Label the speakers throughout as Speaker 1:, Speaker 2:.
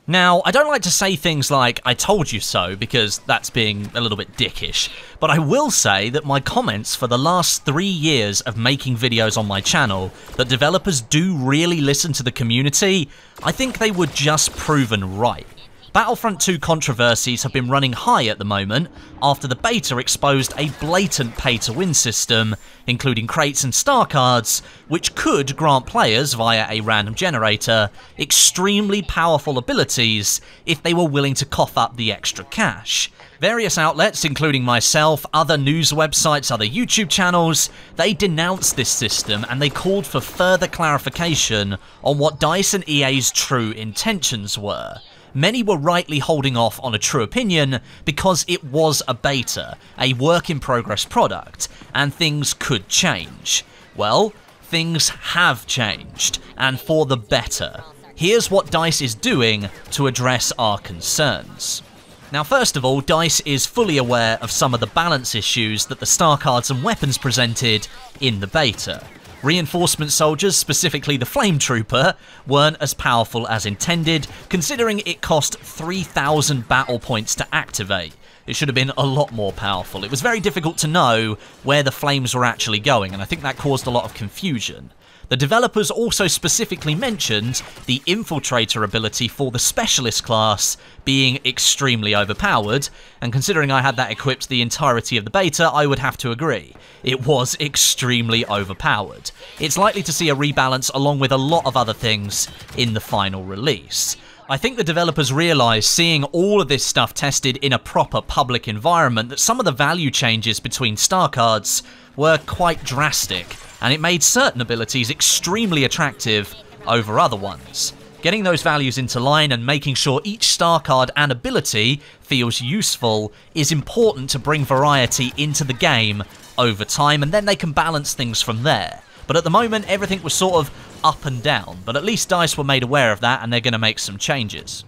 Speaker 1: Now, I don't like to say things like, I told you so, because that's being a little bit dickish, but I will say that my comments for the last 3 years of making videos on my channel, that developers do really listen to the community, I think they were just proven right. Battlefront 2 controversies have been running high at the moment after the beta exposed a blatant pay-to-win system, including crates and star cards, which could grant players, via a random generator, extremely powerful abilities if they were willing to cough up the extra cash. Various outlets, including myself, other news websites, other YouTube channels, they denounced this system and they called for further clarification on what DICE and EA's true intentions were. Many were rightly holding off on a true opinion because it was a beta, a work-in-progress product, and things could change. Well, things have changed, and for the better. Here's what DICE is doing to address our concerns. Now, first of all, DICE is fully aware of some of the balance issues that the star cards and weapons presented in the beta. Reinforcement soldiers, specifically the Flame Trooper, weren't as powerful as intended, considering it cost 3,000 battle points to activate. It should have been a lot more powerful. It was very difficult to know where the flames were actually going, and I think that caused a lot of confusion. The developers also specifically mentioned the Infiltrator ability for the Specialist class being extremely overpowered, and considering I had that equipped the entirety of the beta, I would have to agree. It was extremely overpowered. It's likely to see a rebalance along with a lot of other things in the final release. I think the developers realised, seeing all of this stuff tested in a proper public environment, that some of the value changes between star cards were quite drastic, and it made certain abilities extremely attractive over other ones. Getting those values into line and making sure each star card and ability feels useful is important to bring variety into the game over time, and then they can balance things from there. But at the moment, everything was sort of up and down, but at least DICE were made aware of that and they're going to make some changes.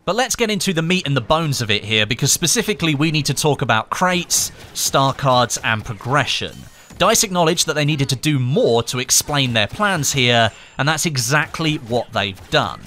Speaker 1: But let's get into the meat and the bones of it here, because specifically we need to talk about crates, star cards, and progression. DICE acknowledged that they needed to do more to explain their plans here, and that's exactly what they've done.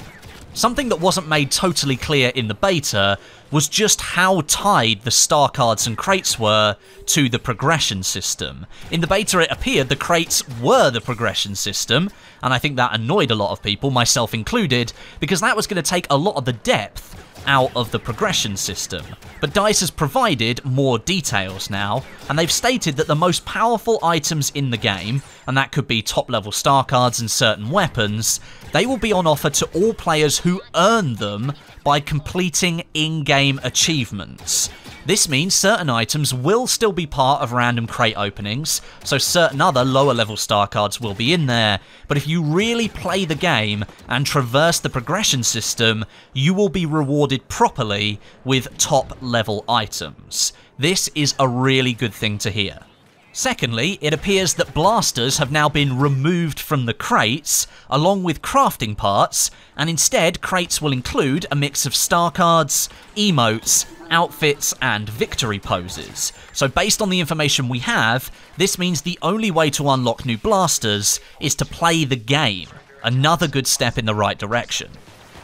Speaker 1: Something that wasn't made totally clear in the beta was just how tied the star cards and crates were to the progression system. In the beta it appeared the crates were the progression system, and I think that annoyed a lot of people, myself included, because that was going to take a lot of the depth out of the progression system. But DICE has provided more details now, and they've stated that the most powerful items in the game, and that could be top level star cards and certain weapons, they will be on offer to all players who earn them by completing in-game achievements. This means certain items will still be part of random crate openings, so certain other lower level star cards will be in there, but if you really play the game and traverse the progression system, you will be rewarded properly with top level items. This is a really good thing to hear. Secondly, it appears that blasters have now been removed from the crates, along with crafting parts, and instead crates will include a mix of star cards, emotes, outfits, and victory poses. So based on the information we have, this means the only way to unlock new blasters is to play the game. Another good step in the right direction.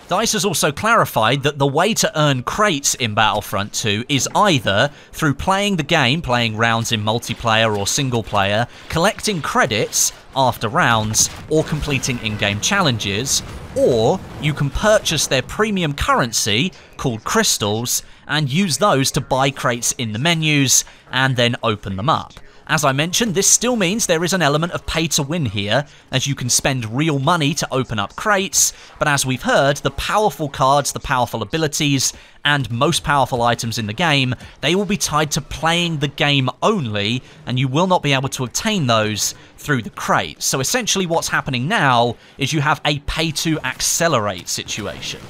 Speaker 1: DICE has also clarified that the way to earn crates in Battlefront 2 is either through playing the game, playing rounds in multiplayer or single player, collecting credits after rounds, or completing in-game challenges, or you can purchase their premium currency, called crystals, and use those to buy crates in the menus, and then open them up. As I mentioned, this still means there is an element of pay to win here, as you can spend real money to open up crates, but as we've heard, the powerful cards, the powerful abilities, and most powerful items in the game, they will be tied to playing the game only, and you will not be able to obtain those through the crates. So essentially what's happening now is you have a pay to accelerate situation.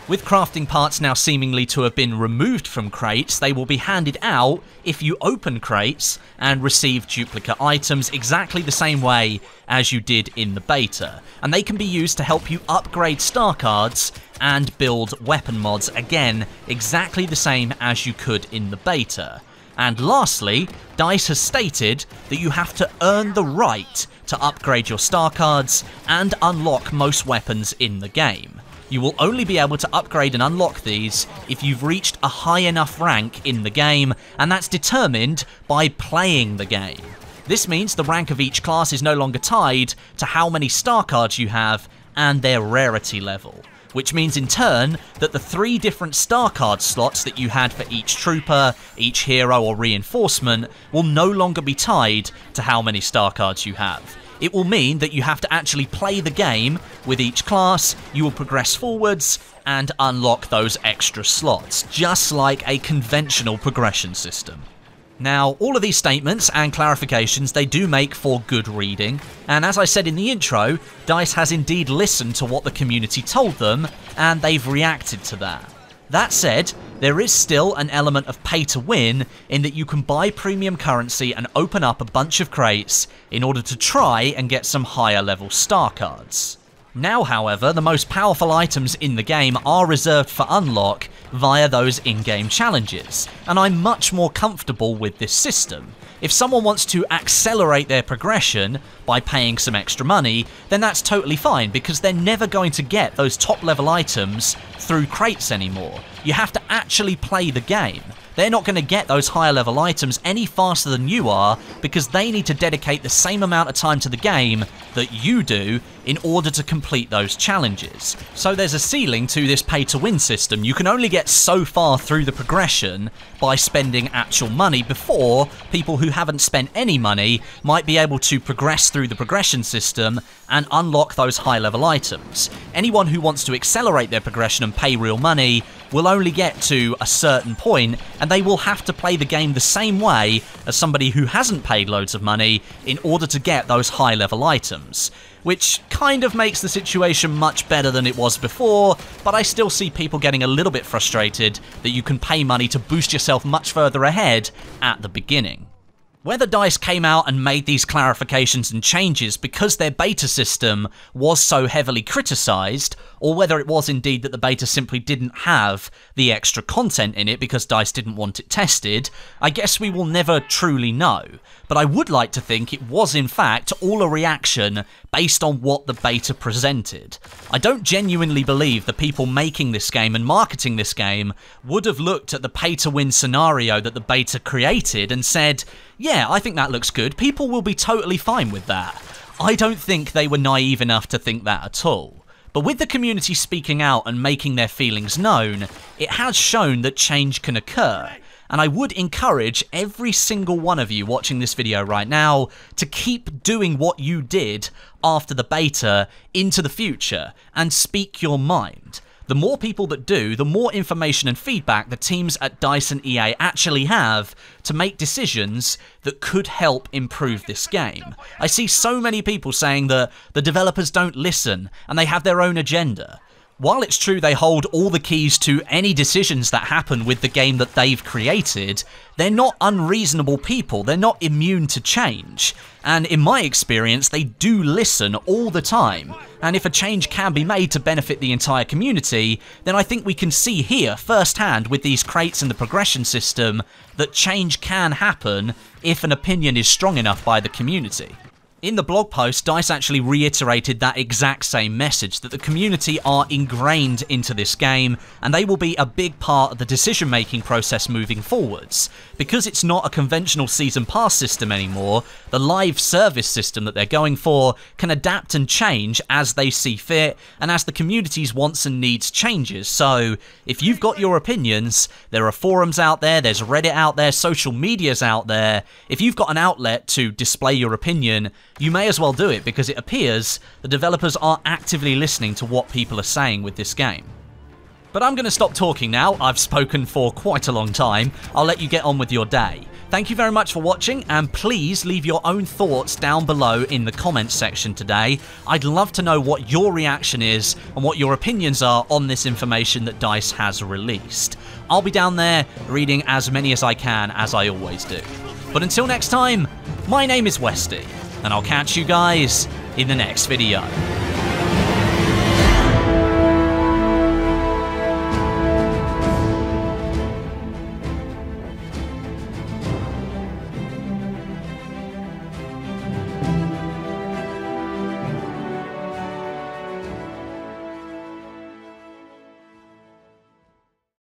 Speaker 1: With crafting parts now seemingly to have been removed from crates, they will be handed out if you open crates and receive duplicate items exactly the same way as you did in the beta. And they can be used to help you upgrade star cards and build weapon mods, again, exactly the same as you could in the beta. And lastly, DICE has stated that you have to earn the right to upgrade your star cards and unlock most weapons in the game. You will only be able to upgrade and unlock these if you've reached a high enough rank in the game, and that's determined by playing the game. This means the rank of each class is no longer tied to how many star cards you have and their rarity level, which means in turn that the 3 different star card slots that you had for each trooper, each hero or reinforcement will no longer be tied to how many star cards you have. It will mean that you have to actually play the game with each class, you will progress forwards and unlock those extra slots, just like a conventional progression system. Now, all of these statements and clarifications, they do make for good reading, and as I said in the intro, DICE has indeed listened to what the community told them, and they've reacted to that. That said, there is still an element of pay to win in that you can buy premium currency and open up a bunch of crates in order to try and get some higher level star cards. Now, however, the most powerful items in the game are reserved for unlock via those in-game challenges, and I'm much more comfortable with this system. If someone wants to accelerate their progression by paying some extra money, then that's totally fine, because they're never going to get those top level items through crates anymore. You have to actually play the game. They're not going to get those higher level items any faster than you are, because they need to dedicate the same amount of time to the game that you do in order to complete those challenges. So there's a ceiling to this pay to win system. You can only get so far through the progression by spending actual money before people who haven't spent any money might be able to progress through the progression system and unlock those high level items. Anyone who wants to accelerate their progression and pay real money will only get to a certain point, and they will have to play the game the same way as somebody who hasn't paid loads of money in order to get those high level items, which kind of makes the situation much better than it was before, but I still see people getting a little bit frustrated that you can pay money to boost yourself much further ahead at the beginning. Whether DICE came out and made these clarifications and changes because their beta system was so heavily criticised, or whether it was indeed that the beta simply didn't have the extra content in it because DICE didn't want it tested, I guess we will never truly know. But I would like to think it was in fact all a reaction based on what the beta presented. I don't genuinely believe the people making this game and marketing this game would have looked at the pay-to-win scenario that the beta created and said, yeah, I think that looks good, people will be totally fine with that. I don't think they were naive enough to think that at all. But with the community speaking out and making their feelings known, it has shown that change can occur. And I would encourage every single one of you watching this video right now to keep doing what you did after the beta into the future and speak your mind. The more people that do, the more information and feedback the teams at DICE and EA actually have to make decisions that could help improve this game. I see so many people saying that the developers don't listen and they have their own agenda. While it's true they hold all the keys to any decisions that happen with the game that they've created, they're not unreasonable people, they're not immune to change. And in my experience, they do listen all the time. And if a change can be made to benefit the entire community, then I think we can see here firsthand with these crates and the progression system that change can happen if an opinion is strong enough by the community. In the blog post, DICE actually reiterated that exact same message, that the community are ingrained into this game and they will be a big part of the decision-making process moving forwards. Because it's not a conventional season pass system anymore, the live service system that they're going for can adapt and change as they see fit and as the community's wants and needs changes. So if you've got your opinions, there are forums out there, there's Reddit out there, social media's out there. If you've got an outlet to display your opinion, you may as well do it, because it appears the developers are actively listening to what people are saying with this game. But I'm going to stop talking now. I've spoken for quite a long time. I'll let you get on with your day. Thank you very much for watching, and please leave your own thoughts down below in the comments section today. I'd love to know what your reaction is and what your opinions are on this information that DICE has released. I'll be down there reading as many as I can, as I always do. But until next time, my name is Westie, and I'll catch you guys in the next video.